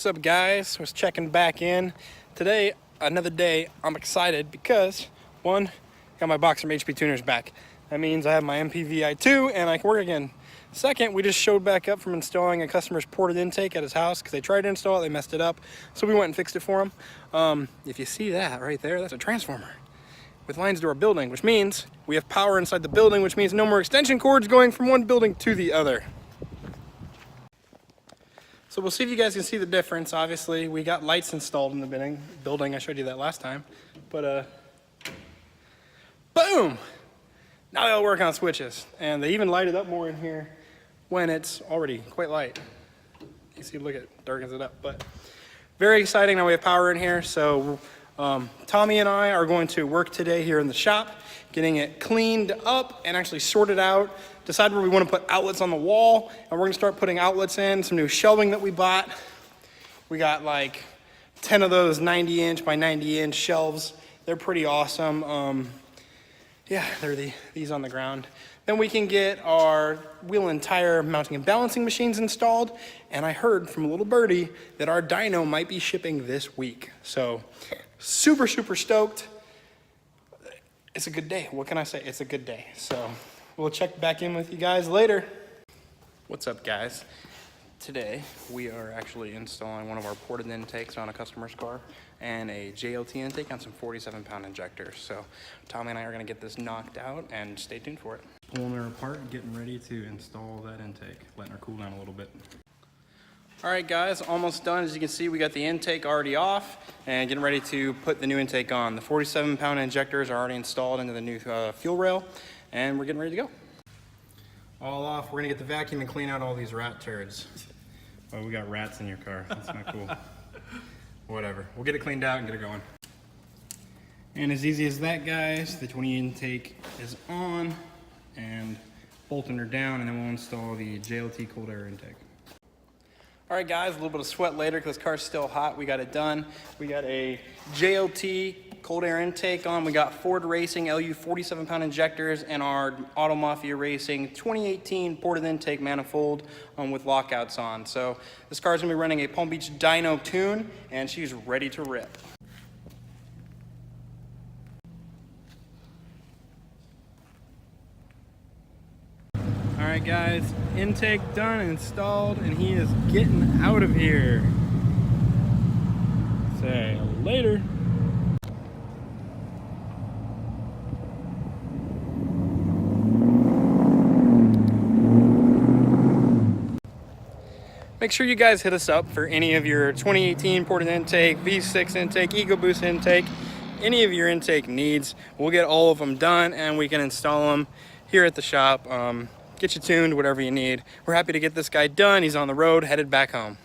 What's up, guys? Was checking back in today. Another day. I'm excited because one, got my box from HP Tuners back. That means I have my MPVI2 and I can work again. Second, we just showed back up from installing a customer's ported intake at his house because they tried to install it, they messed it up, so we went and fixed it for him. If you see that right there, that's a transformer with lines to our building, which means we have power inside the building, which means no more extension cords going from one building to the other. So we'll see if you guys can see the difference. Obviously, we got lights installed in the building. I showed you that last time. But, boom! Now they'll work on switches. And they even light it up more in here when it's already quite light. You see, look, it darkens it up. But very exciting. Now we have power in here. So Tommy and I are going to work today here in the shop, getting it cleaned up and actually sorted out, decide where we want to put outlets on the wall, and we're going to start putting outlets in, some new shelving that we bought. We got like 10 of those 90-inch by 90-inch shelves. They're pretty awesome. Yeah, they're these on the ground. Then we can get our wheel and tire mounting and balancing machines installed, and I heard from a little birdie that our dyno might be shipping this week. So super, super stoked. It's a good day. What can I say? It's a good day. So we'll check back in with you guys later. What's up, guys? Today we are actually installing one of our ported intakes on a customer's car and a JLT intake on some 47-pound injectors. So Tommy and I are going to get this knocked out, and stay tuned for it. Pulling her apart and getting ready to install that intake, letting her cool down a little bit. All right, guys, almost done. As you can see, we got the intake already off and getting ready to put the new intake on. The 47-pound injectors are already installed into the new fuel rail, and we're getting ready to go. All off. We're gonna get the vacuum and clean out all these rat turds. Oh, we got rats in your car. That's not cool. Whatever. We'll get it cleaned out and get it going. And as easy as that, guys, the 20 intake is on and bolting her down, and then we'll install the JLT cold air intake. All right, guys, a little bit of sweat later because the car's still hot. We got it done. We got a JLT cold air intake on. We got Ford Racing LU 47-pound injectors and our Auto Mafia Racing 2018 ported intake manifold with lockouts on. So this car's gonna be running a Palm Beach dyno tune, and she's ready to rip. All right, guys, intake done, installed, and he is getting out of here. Say later. Make sure you guys hit us up for any of your 2018 ported intake, V6 intake, EcoBoost intake, any of your intake needs. We'll get all of them done, and we can install them here at the shop. Get you tuned, whatever you need. We're happy to get this guy done. He's on the road, headed back home.